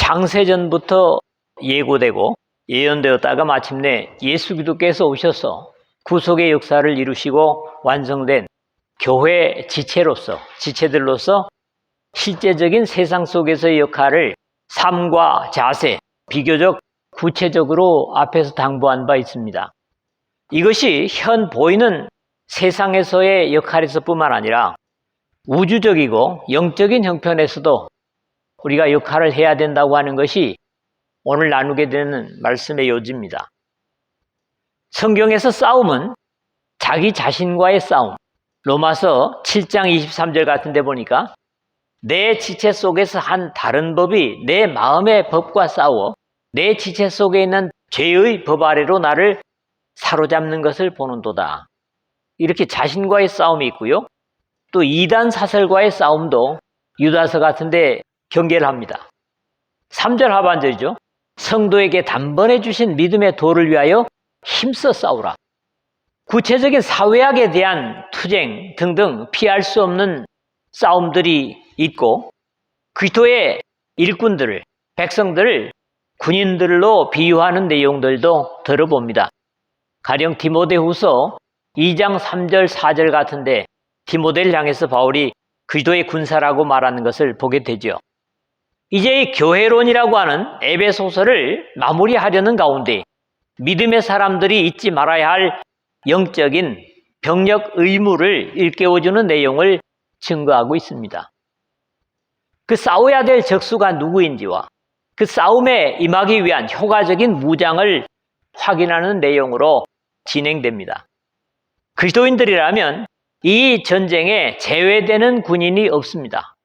창세전부터 예고되고 예언되었다가 마침내 예수 그리스도께서 오셔서 구속의 역사를 이루시고 완성된 교회 지체들로서 실제적인 세상 속에서의 역할을 삶과 자세, 비교적 구체적으로 앞에서 당부한 바 있습니다. 이것이 현 보이는 세상에서의 역할에서뿐만 아니라 우주적이고 영적인 형편에서도 우리가 역할을 해야 된다고 하는 것이 오늘 나누게 되는 말씀의 요지입니다. 성경에서 싸움은 자기 자신과의 싸움, 로마서 7장 23절 같은 데 보니까 내 지체 속에서 한 다른 법이 내 마음의 법과 싸워 내 지체 속에 있는 죄의 법 아래로 나를 사로잡는 것을 보는도다. 이렇게 자신과의 싸움이 있고요. 또 이단 사설과의 싸움도 유다서 같은 데 경계를 합니다. 3절 하반절이죠. 성도에게 단번에 주신 믿음의 도를 위하여 힘써 싸우라. 구체적인 사회학에 대한 투쟁 등등 피할 수 없는 싸움들이 있고 그리스도의 일꾼들을, 백성들을 군인들로 비유하는 내용들도 들어봅니다. 가령 디모데후서 2장 3절 4절 같은데 디모데를 향해서 바울이 그리스도의 군사라고 말하는 것을 보게 되죠. 이제 이 교회론이라고 하는 에베소서를 마무리하려는 가운데 믿음의 사람들이 잊지 말아야 할 영적인 병력 의무를 일깨워주는 내용을 증거하고 있습니다. 그 싸워야 될 적수가 누구인지와 그 싸움에 임하기 위한 효과적인 무장을 확인하는 내용으로 진행됩니다. 그리스도인들이라면 이 전쟁에 제외되는 군인이 없습니다.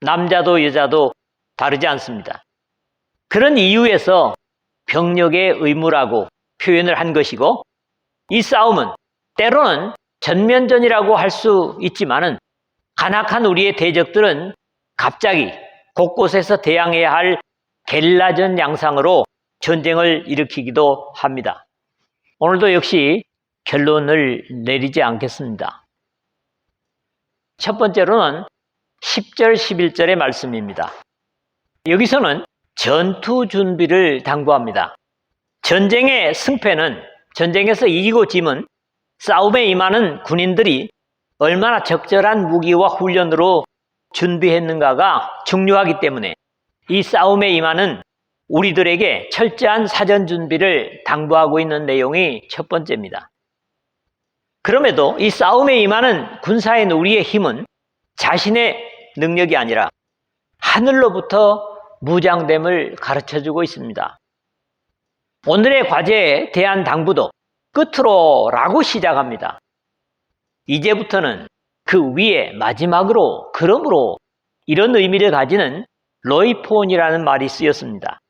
남자도 여자도 다르지 않습니다. 그런 이유에서 병력의 의무라고 표현을 한 것이고 이 싸움은 때로는 전면전이라고 할 수 있지만은 간악한 우리의 대적들은 갑자기 곳곳에서 대항해야 할 게릴라전 양상으로 전쟁을 일으키기도 합니다. 오늘도 역시 결론을 내리지 않겠습니다. 첫 번째로는 10절, 11절의 말씀입니다. 여기서는 전투 준비를 당부합니다. 전쟁의 승패는, 전쟁에서 이기고 짐은 싸움에 임하는 군인들이 얼마나 적절한 무기와 훈련으로 준비했는가가 중요하기 때문에 이 싸움에 임하는 우리들에게 철저한 사전 준비를 당부하고 있는 내용이 첫 번째입니다. 그럼에도 이 싸움에 임하는 군사인 우리의 힘은 자신의 능력이 아니라 하늘로부터 무장됨을 가르쳐주고 있습니다. 오늘의 과제에 대한 당부도 끝으로라고 시작합니다. 이제부터는 그 위에 마지막으로 그러므로 이런 의미를 가지는 로이폰이라는 말이 쓰였습니다.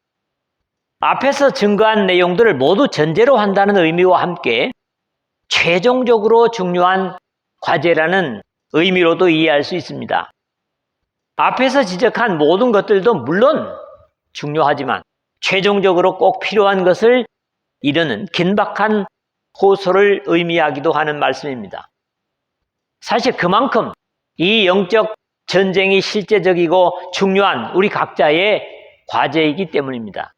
앞에서 증거한 내용들을 모두 전제로 한다는 의미와 함께 최종적으로 중요한 과제라는 의미로도 이해할 수 있습니다. 앞에서 지적한 모든 것들도 물론 중요하지만 최종적으로 꼭 필요한 것을 이르는 긴박한 호소를 의미하기도 하는 말씀입니다. 사실 그만큼 이 영적 전쟁이 실제적이고 중요한 우리 각자의 과제이기 때문입니다.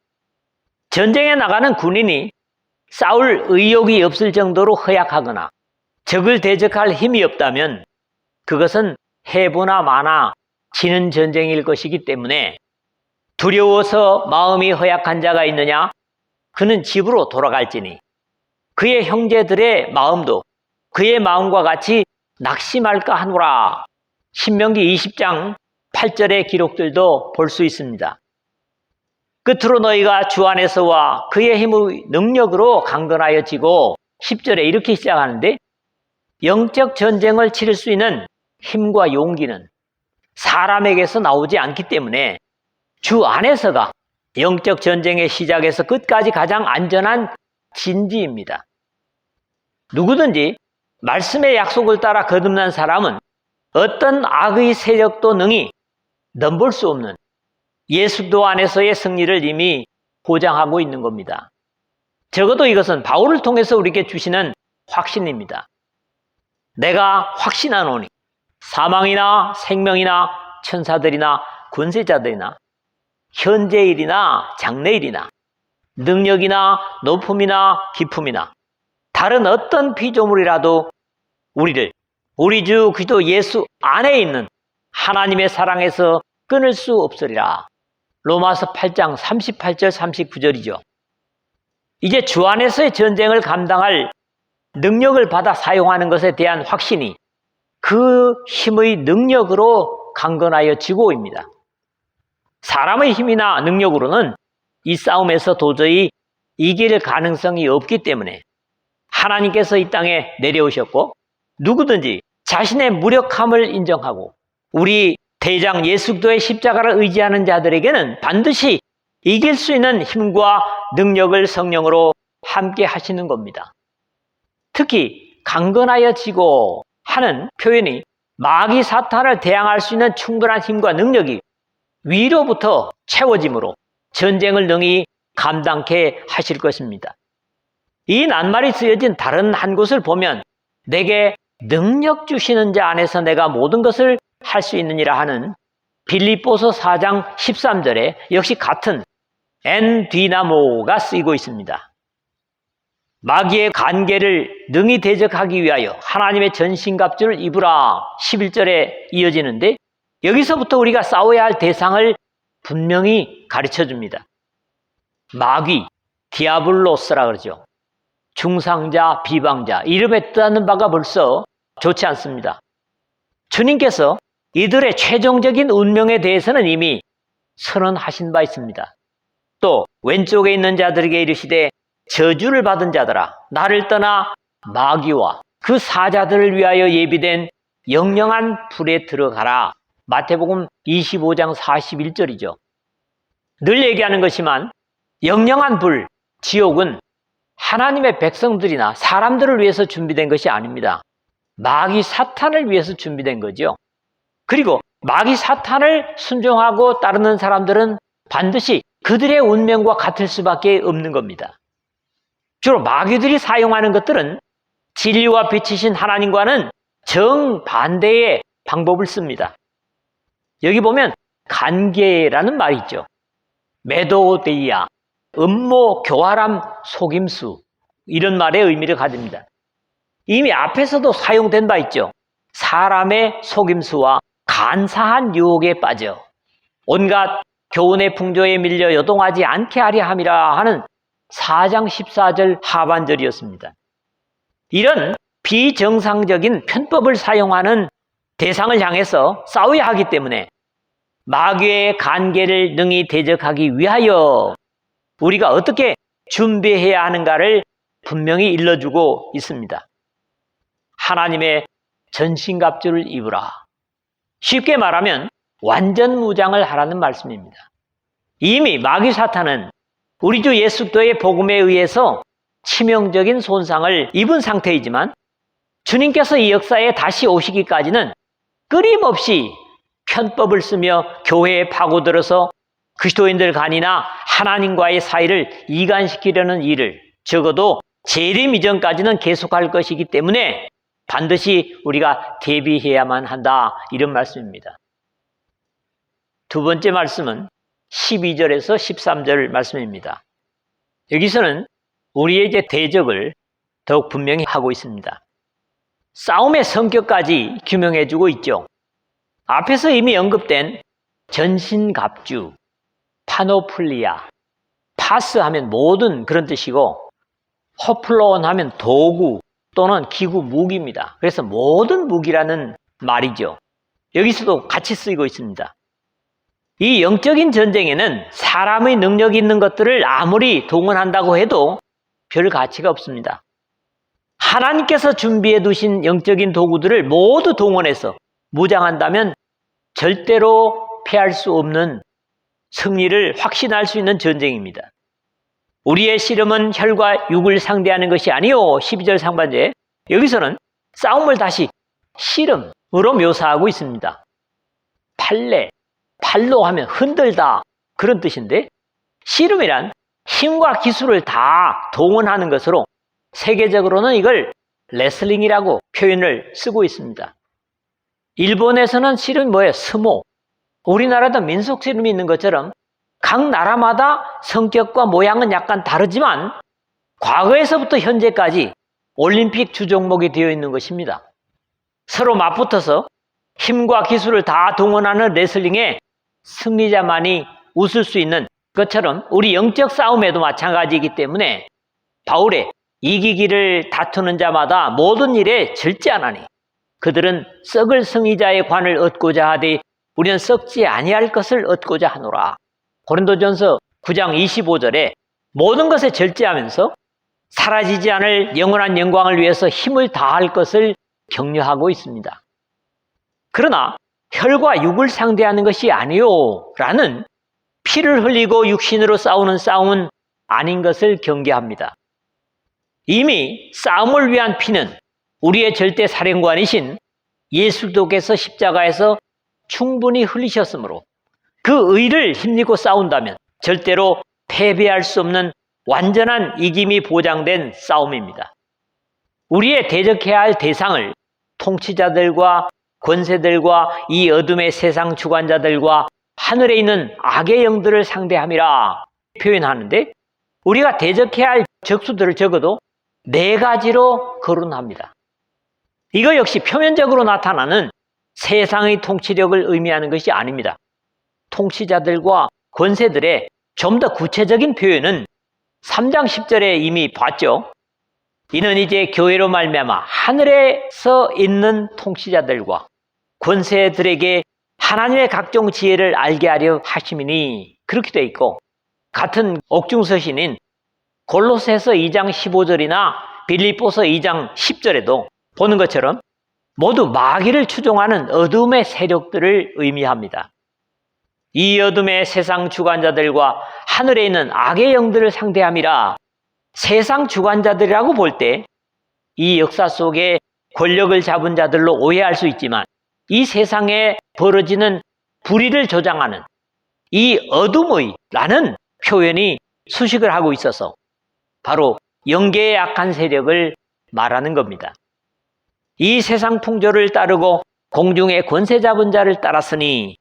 전쟁에 나가는 군인이 싸울 의욕이 없을 정도로 허약하거나 적을 대적할 힘이 없다면 그것은 해보나 마나 지는 전쟁일 것이기 때문에 두려워서 마음이 허약한 자가 있느냐? 그는 집으로 돌아갈지니 그의 형제들의 마음도 그의 마음과 같이 낙심할까 하노라. 신명기 20장 8절의 기록들도 볼 수 있습니다. 끝으로 너희가 주 안에서와 그의 힘의 능력으로 강건하여 지고 10절에 이렇게 시작하는데 영적 전쟁을 치를 수 있는 힘과 용기는 사람에게서 나오지 않기 때문에 주 안에서가 영적 전쟁의 시작에서 끝까지 가장 안전한 진지입니다. 누구든지 말씀의 약속을 따라 거듭난 사람은 어떤 악의 세력도 능히 넘볼 수 없는 예수도 안에서의 승리를 이미 보장하고 있는 겁니다. 적어도 이것은 바울을 통해서 우리에게 주시는 확신입니다. 내가 확신하노니 사망이나 생명이나 천사들이나 권세자들이나 현재일이나 장래일이나 능력이나 높음이나 기품이나 다른 어떤 피조물이라도 우리를 우리 주 그리스도 예수 안에 있는 하나님의 사랑에서 끊을 수 없으리라. 로마서 8장 38절 39절이죠. 이제 주 안에서의 전쟁을 감당할 능력을 받아 사용하는 것에 대한 확신이 그 힘의 능력으로 강건하여 지고입니다. 사람의 힘이나 능력으로는 이 싸움에서 도저히 이길 가능성이 없기 때문에 하나님께서 이 땅에 내려오셨고 누구든지 자신의 무력함을 인정하고 우리 대장 예수 그리스도의 십자가를 의지하는 자들에게는 반드시 이길 수 있는 힘과 능력을 성령으로 함께 하시는 겁니다. 특히 강건하여 지고 하는 표현이 마귀 사탄을 대항할 수 있는 충분한 힘과 능력이 위로부터 채워짐으로 전쟁을 능히 감당케 하실 것입니다. 이 낱말이 쓰여진 다른 한 곳을 보면 내게 능력 주시는 자 안에서 내가 모든 것을 할 수 있느니라 하는 빌립보서 4장 13절에 역시 같은 엔디나모가 쓰이고 있습니다. 마귀의 간계를 능히 대적하기 위하여 하나님의 전신갑주를 입으라 11절에 이어지는데 여기서부터 우리가 싸워야 할 대상을 분명히 가르쳐 줍니다. 마귀, 디아블로스라 그러죠. 중상자, 비방자, 이름에 뜻하는 바가 벌써 좋지 않습니다. 주님께서 이들의 최종적인 운명에 대해서는 이미 선언하신 바 있습니다. 또 왼쪽에 있는 자들에게 이르시되 저주를 받은 자들아 나를 떠나 마귀와 그 사자들을 위하여 예비된 영영한 불에 들어가라. 마태복음 25장 41절이죠. 늘 얘기하는 것이지만 영영한 불, 지옥은 하나님의 백성들이나 사람들을 위해서 준비된 것이 아닙니다. 마귀 사탄을 위해서 준비된 거죠. 그리고 마귀 사탄을 순종하고 따르는 사람들은 반드시 그들의 운명과 같을 수밖에 없는 겁니다. 주로 마귀들이 사용하는 것들은 진리와 빛이신 하나님과는 정반대의 방법을 씁니다. 여기 보면 간계라는 말이 있죠. 메도데이아, 음모, 교활함, 속임수 이런 말의 의미를 가집니다. 이미 앞에서도 사용된 바 있죠. 사람의 속임수와 간사한 유혹에 빠져 온갖 교훈의 풍조에 밀려 요동하지 않게 하려 함이라 하는 4장 14절 하반절이었습니다. 이런 비정상적인 편법을 사용하는 대상을 향해서 싸워야 하기 때문에 마귀의 간계를 능히 대적하기 위하여 우리가 어떻게 준비해야 하는가를 분명히 일러주고 있습니다. 하나님의 전신갑주를 입으라. 쉽게 말하면 완전 무장을 하라는 말씀입니다. 이미 마귀 사탄은 우리 주 예수 그리스도의 복음에 의해서 치명적인 손상을 입은 상태이지만 주님께서 이 역사에 다시 오시기까지는 끊임없이 편법을 쓰며 교회에 파고들어서 그리스도인들 간이나 하나님과의 사이를 이간시키려는 일을 적어도 재림 이전까지는 계속할 것이기 때문에 반드시 우리가 대비해야만 한다 이런 말씀입니다. 두 번째 말씀은 12절에서 13절 말씀입니다. 여기서는 우리의 이제 대적을 더욱 분명히 하고 있습니다. 싸움의 성격까지 규명해주고 있죠. 앞에서 이미 언급된 전신갑주, 파노플리아, 파스 하면 모든 그런 뜻이고 호플로온 하면 도구 또는 기구, 무기입니다. 그래서 모든 무기라는 말이죠. 여기서도 같이 쓰이고 있습니다. 이 영적인 전쟁에는 사람의 능력이 있는 것들을 아무리 동원한다고 해도 별 가치가 없습니다. 하나님께서 준비해 두신 영적인 도구들을 모두 동원해서 무장한다면 절대로 패할 수 없는 승리를 확신할 수 있는 전쟁입니다. 우리의 씨름은 혈과 육을 상대하는 것이 아니요 12절 상반절에 여기서는 싸움을 다시 씨름으로 묘사하고 있습니다. 팔레, 팔로 하면 흔들다 그런 뜻인데 씨름이란 힘과 기술을 다 동원하는 것으로 세계적으로는 이걸 레슬링이라고 표현을 쓰고 있습니다. 일본에서는 씨름이 뭐예요? 스모. 우리나라도 민속 씨름이 있는 것처럼 각 나라마다 성격과 모양은 약간 다르지만 과거에서부터 현재까지 올림픽 주종목이 되어 있는 것입니다. 서로 맞붙어서 힘과 기술을 다 동원하는 레슬링에 승리자만이 웃을 수 있는 것처럼 우리 영적 싸움에도 마찬가지이기 때문에 바울의 이기기를 다투는 자마다 모든 일에 절제하나니 그들은 썩을 승리자의 관을 얻고자 하되 우리는 썩지 아니할 것을 얻고자 하노라. 고린도전서 9장 25절에 모든 것에 절제하면서 사라지지 않을 영원한 영광을 위해서 힘을 다할 것을 격려하고 있습니다. 그러나 혈과 육을 상대하는 것이 아니요 라는 피를 흘리고 육신으로 싸우는 싸움은 아닌 것을 경계합니다. 이미 싸움을 위한 피는 우리의 절대 사령관이신 예수 그리스도께서 십자가에서 충분히 흘리셨으므로 그 의를 힘입고 싸운다면 절대로 패배할 수 없는 완전한 이김이 보장된 싸움입니다. 우리의 대적해야 할 대상을 통치자들과 권세들과 이 어둠의 세상 주관자들과 하늘에 있는 악의 영들을 상대함이라 표현하는데 우리가 대적해야 할 적수들을 적어도 4가지로 거론합니다. 이거 역시 표면적으로 나타나는 세상의 통치력을 의미하는 것이 아닙니다. 통치자들과 권세들의 좀 더 구체적인 표현은 3장 10절에 이미 봤죠. 이는 이제 교회로 말미암아 하늘에서 있는 통치자들과 권세들에게 하나님의 각종 지혜를 알게 하려 하심이니 그렇게 돼 있고 같은 옥중서신인 골로새서 2장 15절이나 빌립보서 2장 10절에도 보는 것처럼 모두 마귀를 추종하는 어둠의 세력들을 의미합니다. 이 어둠의 세상 주관자들과 하늘에 있는 악의 영들을 상대함이라 세상 주관자들이라고 볼 때 이 역사 속에 권력을 잡은 자들로 오해할 수 있지만 이 세상에 벌어지는 불의를 조장하는 이 어둠의 라는 표현이 수식을 하고 있어서 바로 영계의 악한 세력을 말하는 겁니다. 이 세상 풍조를 따르고 공중의 권세 잡은 자를 따랐으니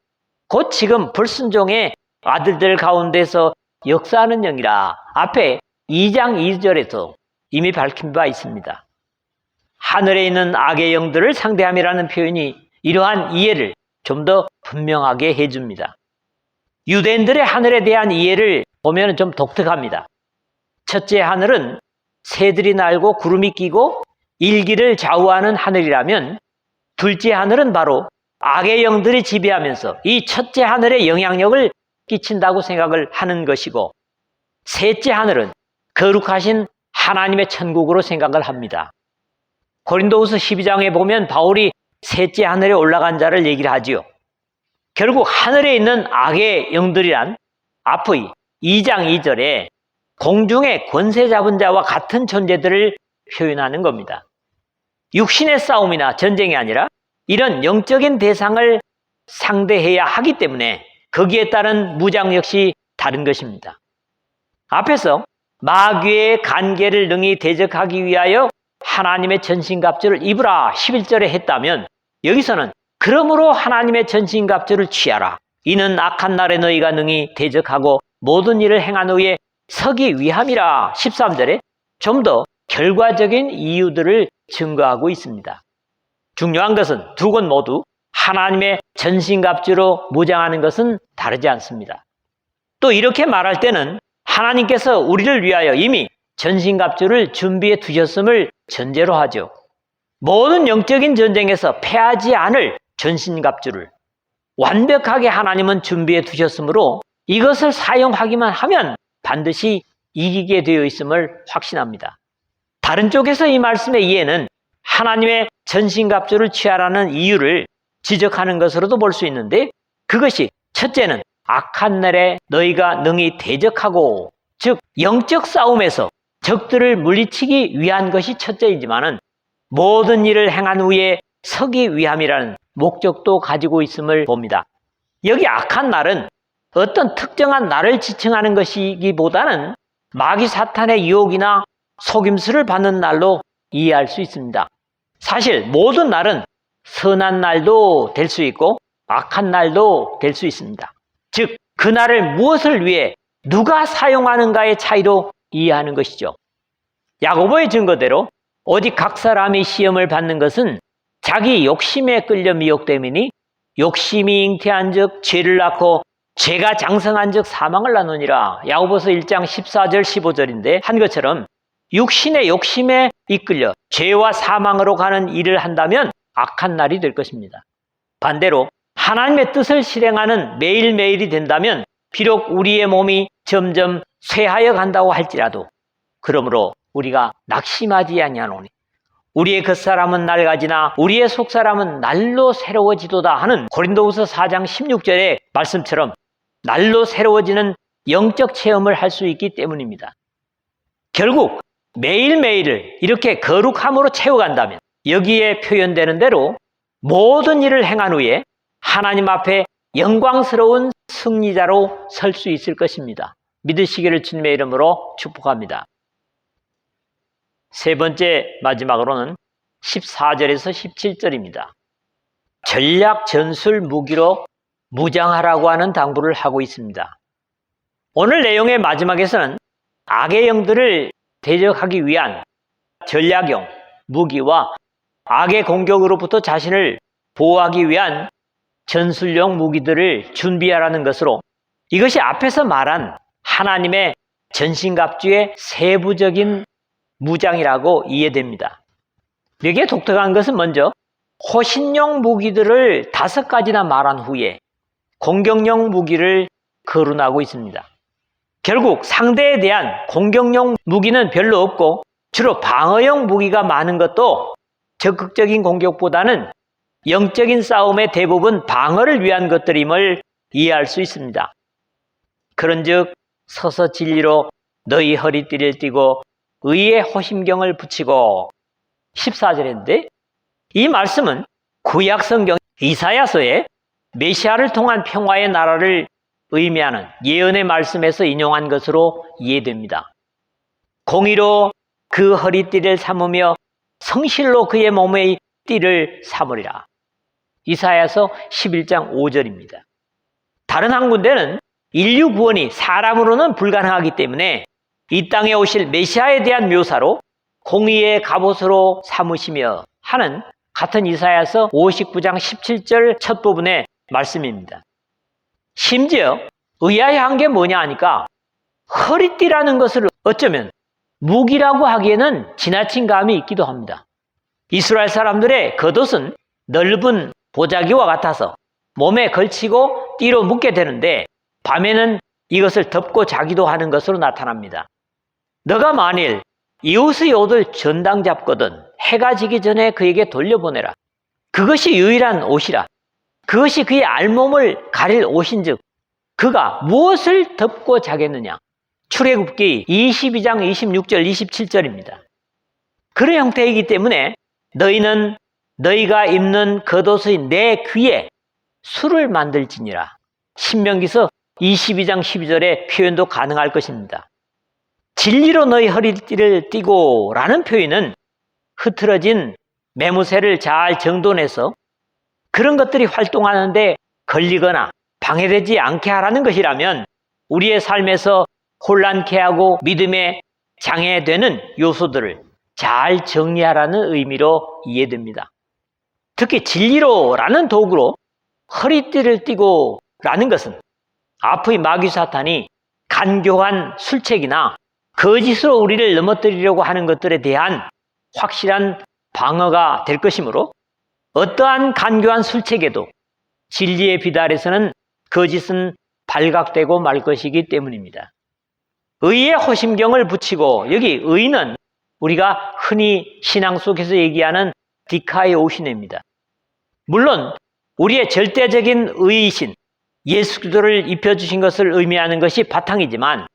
곧 지금 불순종의 아들들 가운데서 역사하는 영이라 앞에 2장 2절에서 이미 밝힌 바 있습니다. 하늘에 있는 악의 영들을 상대함이라는 표현이 이러한 이해를 좀 더 분명하게 해줍니다. 유대인들의 하늘에 대한 이해를 보면 좀 독특합니다. 첫째 하늘은 새들이 날고 구름이 끼고 일기를 좌우하는 하늘이라면 둘째 하늘은 바로 악의 영들이 지배하면서 이 첫째 하늘에 영향력을 끼친다고 생각을 하는 것이고 셋째 하늘은 거룩하신 하나님의 천국으로 생각을 합니다. 고린도후서 12장에 보면 바울이 셋째 하늘에 올라간 자를 얘기를 하지요. 결국 하늘에 있는 악의 영들이란 앞의 2장 2절에 공중의 권세 잡은 자와 같은 존재들을 표현하는 겁니다. 육신의 싸움이나 전쟁이 아니라 이런 영적인 대상을 상대해야 하기 때문에 거기에 따른 무장 역시 다른 것입니다. 앞에서 마귀의 간계를 능히 대적하기 위하여 하나님의 전신갑주를 입으라 11절에 했다면 여기서는 그러므로 하나님의 전신갑주를 취하라. 이는 악한 날에 너희가 능히 대적하고 모든 일을 행한 후에 서기 위함이라 13절에 좀 더 결과적인 이유들을 증거하고 있습니다. 중요한 것은 두 곳 모두 하나님의 전신갑주로 무장하는 것은 다르지 않습니다. 또 이렇게 말할 때는 하나님께서 우리를 위하여 이미 전신갑주를 준비해 두셨음을 전제로 하죠. 모든 영적인 전쟁에서 패하지 않을 전신갑주를 완벽하게 하나님은 준비해 두셨으므로 이것을 사용하기만 하면 반드시 이기게 되어 있음을 확신합니다. 다른 쪽에서 이 말씀의 이해는 하나님의 전신갑주를 취하라는 이유를 지적하는 것으로도 볼 수 있는데 그것이 첫째는 악한 날에 너희가 능히 대적하고 즉 영적 싸움에서 적들을 물리치기 위한 것이 첫째이지만은 모든 일을 행한 후에 서기 위함이라는 목적도 가지고 있음을 봅니다. 여기 악한 날은 어떤 특정한 날을 지칭하는 것이기보다는 마귀 사탄의 유혹이나 속임수를 받는 날로 이해할 수 있습니다. 사실 모든 날은 선한 날도 될 수 있고 악한 날도 될 수 있습니다. 즉 그날을 무엇을 위해 누가 사용하는가의 차이로 이해하는 것이죠. 야고보의 증거대로 오직 각 사람이 시험을 받는 것은 자기 욕심에 끌려 미혹됨이니 욕심이 잉태한 즉 죄를 낳고 죄가 장성한 즉 사망을 낳느니라. 야고보서 1장 14절 15절인데 한 것처럼 육신의 욕심에 이끌려 죄와 사망으로 가는 일을 한다면 악한 날이 될 것입니다. 반대로 하나님의 뜻을 실행하는 매일매일이 된다면 비록 우리의 몸이 점점 쇠하여 간다고 할지라도 그러므로 우리가 낙심하지 아니하노니 우리의 겉사람은 낡아지나 우리의 속사람은 날로 새로워지도다 하는 고린도후서 4장 16절의 말씀처럼 날로 새로워지는 영적 체험을 할 수 있기 때문입니다. 결국 매일매일을 이렇게 거룩함으로 채워간다면 여기에 표현되는 대로 모든 일을 행한 후에 하나님 앞에 영광스러운 승리자로 설 수 있을 것입니다. 믿으시기를 주님의 이름으로 축복합니다. 세 번째 마지막으로는 14절에서 17절입니다. 전략 전술 무기로 무장하라고 하는 당부를 하고 있습니다. 오늘 내용의 마지막에서는 악의 영들을 대적하기 위한 전략용 무기와 악의 공격으로부터 자신을 보호하기 위한 전술용 무기들을 준비하라는 것으로 이것이 앞에서 말한 하나님의 전신갑주의 세부적인 무장이라고 이해됩니다. 여기에 독특한 것은 먼저 호신용 무기들을 5가지나 말한 후에 공격용 무기를 거론하고 있습니다. 결국 상대에 대한 공격용 무기는 별로 없고 주로 방어용 무기가 많은 것도 적극적인 공격보다는 영적인 싸움의 대부분 방어를 위한 것들임을 이해할 수 있습니다. 그런즉 서서 진리로 너희 허리띠를 띠고 의의 호심경을 붙이고 14절인데 이 말씀은 구약 성경 이사야서에 메시아를 통한 평화의 나라를 의미하는 예언의 말씀에서 인용한 것으로 이해됩니다. 공의로 그 허리띠를 삼으며 성실로 그의 몸의 띠를 삼으리라. 이사야서 11장 5절입니다. 다른 한 군데는 인류 구원이 사람으로는 불가능하기 때문에 이 땅에 오실 메시아에 대한 묘사로 공의의 갑옷으로 삼으시며 하는 같은 이사야서 59장 17절 첫 부분의 말씀입니다. 심지어 의아해한 게 뭐냐 하니까 허리띠라는 것을 어쩌면 무기라고 하기에는 지나친 감이 있기도 합니다. 이스라엘 사람들의 겉옷은 넓은 보자기와 같아서 몸에 걸치고 띠로 묶게 되는데 밤에는 이것을 덮고 자기도 하는 것으로 나타납니다. 너가 만일 이웃의 옷을 전당 잡거든 해가 지기 전에 그에게 돌려보내라. 그것이 유일한 옷이라. 그것이 그의 알몸을 가릴 옷인즉 그가 무엇을 덮고 자겠느냐. 출애굽기 22장 26절 27절입니다. 그런 형태이기 때문에 너희는 너희가 입는 겉옷의 내 귀에 술을 만들지니라. 신명기서 22장 12절의 표현도 가능할 것입니다. 진리로 너희 허리띠를 띠고 라는 표현은 흐트러진 매무새를 잘 정돈해서 그런 것들이 활동하는데 걸리거나 방해되지 않게 하라는 것이라면 우리의 삶에서 혼란케 하고 믿음에 장애되는 요소들을 잘 정리하라는 의미로 이해됩니다. 특히 진리로라는 도구로 허리띠를 띠고 라는 것은 앞의 마귀 사탄이 간교한 술책이나 거짓으로 우리를 넘어뜨리려고 하는 것들에 대한 확실한 방어가 될 것이므로 어떠한 간교한 술책에도 진리의 빛 아래서는 거짓은 발각되고 말 것이기 때문입니다. 의의 호심경을 붙이고 여기 의는 우리가 흔히 신앙 속에서 얘기하는 디카이오시네입니다. 물론 우리의 절대적인 의이신 예수 그리스도를 입혀주신 것을 의미하는 것이 바탕이지만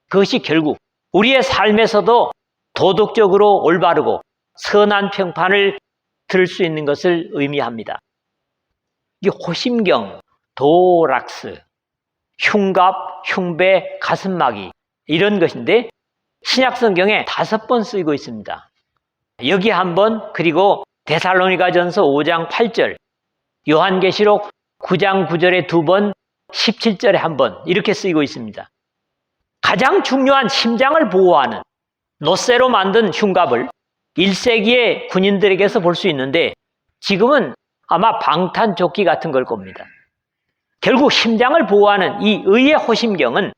그것이 결국 우리의 삶에서도 도덕적으로 올바르고 선한 평판을 들을 수 있는 것을 의미합니다. 이 호심경, 도락스, 흉갑, 흉배, 가슴막이 이런 것인데 신약성경에 5번 쓰이고 있습니다. 여기 한 번, 그리고 데살로니가전서 5장 8절, 요한계시록 9장 9절에 2번, 17절에 한번 이렇게 쓰이고 있습니다. 가장 중요한 심장을 보호하는 노쇠로 만든 흉갑을 1세기의 군인들에게서 볼 수 있는데 지금은 아마 방탄조끼 같은 걸 겁니다. 결국 심장을 보호하는 이 의의 호심경은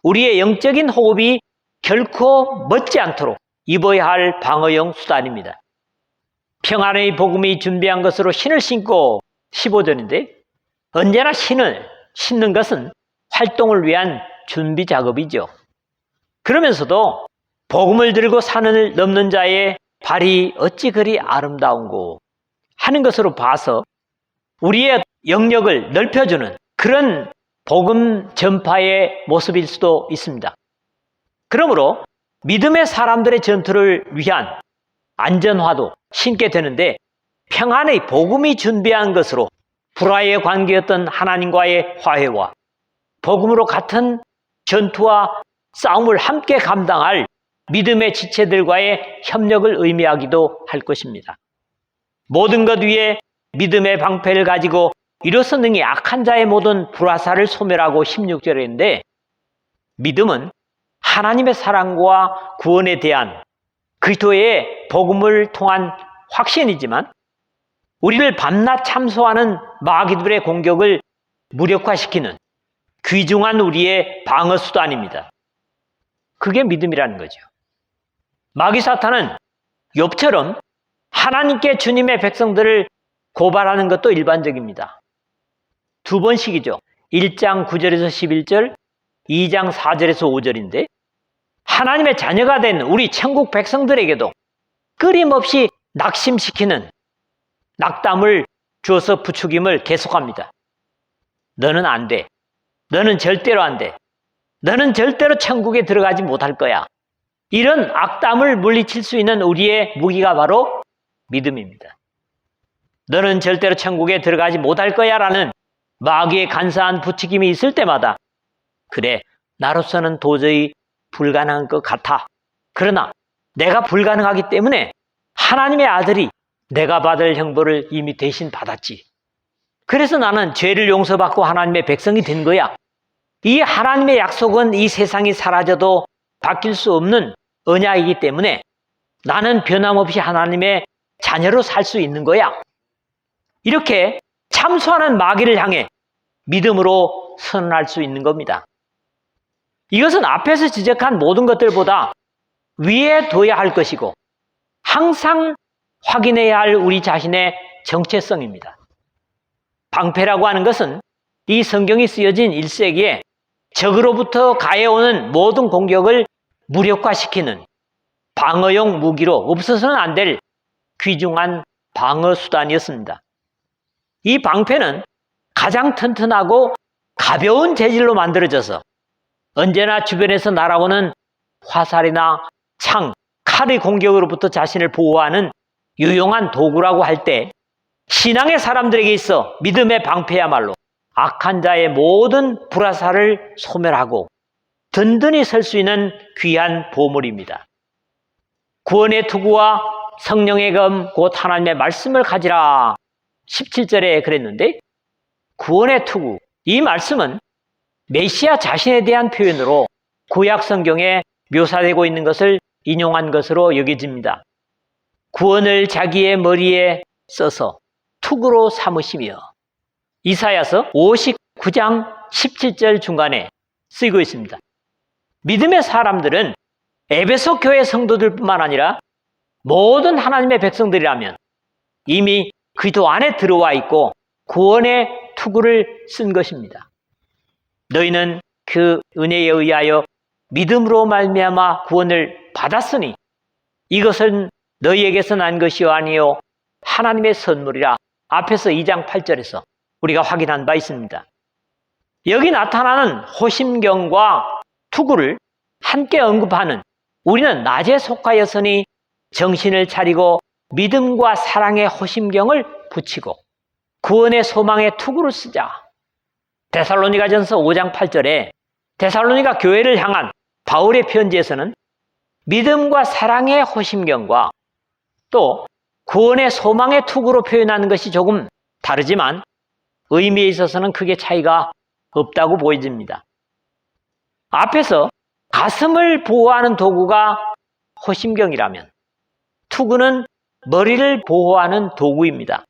우리의 영적인 호흡이 결코 멎지 않도록 입어야 할 방어용 수단입니다. 평안의 복음이 준비한 것으로 신을 신고 15절인데 언제나 신을 신는 것은 활동을 위한 준비 작업이죠. 그러면서도 복음을 들고 산을 넘는 자의 발이 어찌 그리 아름다운고 하는 것으로 봐서 우리의 영역을 넓혀주는 그런 복음 전파의 모습일 수도 있습니다. 그러므로 믿음의 사람들의 전투를 위한 안전화도 신게 되는데 평안의 복음이 준비한 것으로 불화의 관계였던 하나님과의 화해와 복음으로 같은 전투와 싸움을 함께 감당할 믿음의 지체들과의 협력을 의미하기도 할 것입니다. 모든 것 위에 믿음의 방패를 가지고 이로써 능히 악한 자의 모든 불화살을 소멸하고 16절인데 믿음은 하나님의 사랑과 구원에 대한 그리스도의 복음을 통한 확신이지만 우리를 밤낮 참소하는 마귀들의 공격을 무력화시키는 귀중한 우리의 방어 수단입니다. 그게 믿음이라는 거죠. 마귀 사탄은 욥처럼 하나님께 주님의 백성들을 고발하는 것도 일반적입니다. 두 번씩이죠. 1장 9절에서 11절, 2장 4절에서 5절인데 하나님의 자녀가 된 우리 천국 백성들에게도 끊임없이 낙심시키는 낙담을 주어서 부추김을 계속합니다. 너는 안 돼. 너는 절대로 안 돼. 너는 절대로 천국에 들어가지 못할 거야. 이런 악담을 물리칠 수 있는 우리의 무기가 바로 믿음입니다. 너는 절대로 천국에 들어가지 못할 거야 라는 마귀의 간사한 부추김이 있을 때마다 그래, 나로서는 도저히 불가능한 것 같아. 그러나 내가 불가능하기 때문에 하나님의 아들이 내가 받을 형벌을 이미 대신 받았지. 그래서 나는 죄를 용서받고 하나님의 백성이 된 거야. 이 하나님의 약속은 이 세상이 사라져도 바뀔 수 없는 언약이기 때문에 나는 변함없이 하나님의 자녀로 살 수 있는 거야. 이렇게 참소하는 마귀를 향해 믿음으로 선언할 수 있는 겁니다. 이것은 앞에서 지적한 모든 것들보다 위에 둬야 할 것이고 항상 확인해야 할 우리 자신의 정체성입니다. 방패라고 하는 것은 이 성경이 쓰여진 1세기에 적으로부터 가해오는 모든 공격을 무력화시키는 방어용 무기로 없어서는 안 될 귀중한 방어 수단이었습니다. 이 방패는 가장 튼튼하고 가벼운 재질로 만들어져서 언제나 주변에서 날아오는 화살이나 창, 칼의 공격으로부터 자신을 보호하는 유용한 도구라고 할 때 신앙의 사람들에게 있어 믿음의 방패야말로 악한 자의 모든 불화살을 소멸하고 든든히 설 수 있는 귀한 보물입니다. 구원의 투구와 성령의 검 곧 하나님의 말씀을 가지라 17절에 그랬는데 구원의 투구, 이 말씀은 메시아 자신에 대한 표현으로 구약 성경에 묘사되고 있는 것을 인용한 것으로 여겨집니다. 구원을 자기의 머리에 써서 투구로 삼으시며 이사야서 59장 17절 중간에 쓰이고 있습니다. 믿음의 사람들은 에베소 교회 성도들뿐만 아니라 모든 하나님의 백성들이라면 이미 그리스도 안에 들어와 있고 구원의 투구를 쓴 것입니다. 너희는 그 은혜에 의하여 믿음으로 말미암아 구원을 받았으니 이것은 너희에게서 난 것이 아니요 하나님의 선물이라 앞에서 2장 8절에서 우리가 확인한 바 있습니다. 여기 나타나는 호심경과 투구를 함께 언급하는 우리는 낮에 속하였으니 정신을 차리고 믿음과 사랑의 호심경을 붙이고 구원의 소망의 투구를 쓰자. 데살로니가전서 5장 8절에 데살로니가 교회를 향한 바울의 편지에서는 믿음과 사랑의 호심경과 또 구원의 소망의 투구로 표현하는 것이 조금 다르지만 의미에 있어서는 크게 차이가 없다고 보여집니다. 앞에서 가슴을 보호하는 도구가 호심경이라면 투구는 머리를 보호하는 도구입니다.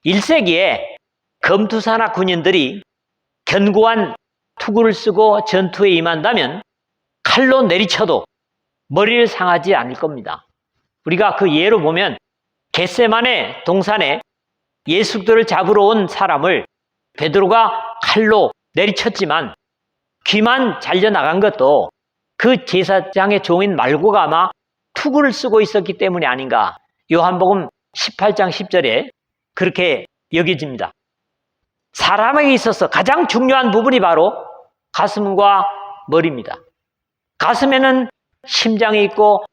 1세기에 검투사나 군인들이 견고한 투구를 쓰고 전투에 임한다면 칼로 내리쳐도 머리를 상하지 않을 겁니다. 우리가 그 예로 보면 겟세마네 동산에 예수들을 잡으러 온 사람을 베드로가 칼로 내리쳤지만 귀만 잘려나간 것도 그 제사장의 종인 말고가 아마 투구를 쓰고 있었기 때문이 아닌가. 요한복음 18장 10절에 그렇게 여겨집니다. 사람에게 있어서 가장 중요한 부분이 바로 가슴과 머리입니다. 가슴에는 심장이 있고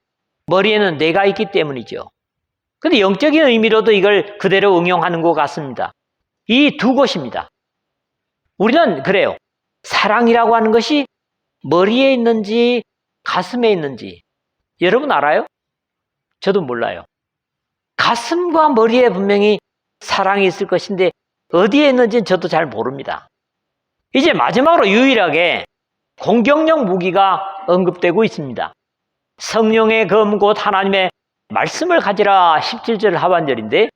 머리에는 뇌가 있기 때문이죠. 그런데 영적인 의미로도 이걸 그대로 응용하는 것 같습니다. 이 두 곳입니다. 우리는 그래요. 사랑이라고 하는 것이 머리에 있는지 가슴에 있는지 여러분 알아요? 저도 몰라요. 가슴과 머리에 분명히 사랑이 있을 것인데 어디에 있는지는 저도 잘 모릅니다. 이제 마지막으로 유일하게 공격력 무기가 언급되고 있습니다. 성령의 검 곧 하나님의 말씀을 가지라 17절 하반절인데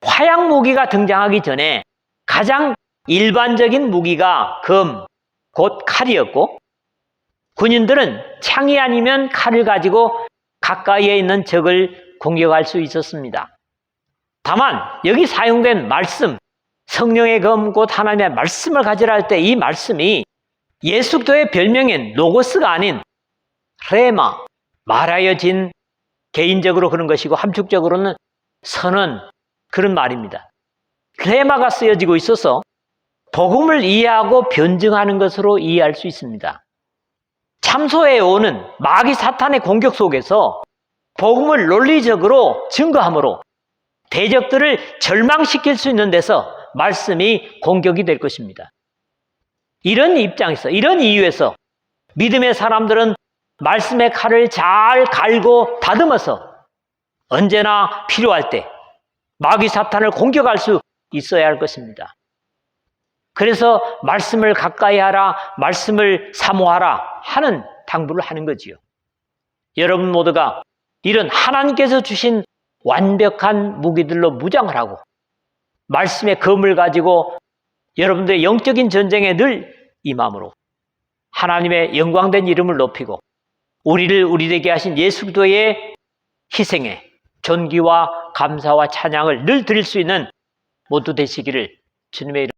화약 무기가 등장하기 전에 가장 일반적인 무기가 검, 곧 칼이었고 군인들은 창이 아니면 칼을 가지고 가까이에 있는 적을 공격할 수 있었습니다. 다만 여기 사용된 말씀, 성령의 검 곧 하나님의 말씀을 가지라 할 때 이 말씀이 예수 그리스도의 별명인 로고스가 아닌 레마, 말하여진 개인적으로 그런 것이고 함축적으로는 선언 그런 말입니다. 레마가 쓰여지고 있어서 복음을 이해하고 변증하는 것으로 이해할 수 있습니다. 참소해 오는 마귀 사탄의 공격 속에서 복음을 논리적으로 증거함으로 대적들을 절망시킬 수 있는 데서 말씀이 공격이 될 것입니다. 이런 입장에서, 이런 이유에서 믿음의 사람들은 말씀의 칼을 잘 갈고 다듬어서 언제나 필요할 때 마귀 사탄을 공격할 수 있어야 할 것입니다. 그래서 말씀을 가까이 하라, 말씀을 사모하라 하는 당부를 하는 거지요. 여러분 모두가 이런 하나님께서 주신 완벽한 무기들로 무장을 하고 말씀의 검을 가지고 여러분들의 영적인 전쟁에 늘 임함으로 하나님의 영광된 이름을 높이고 우리를 우리에게 하신 예수 그리스도의 희생에 존귀와 감사와 찬양을 늘 드릴 수 있는 모두 되시기를 주님의 이름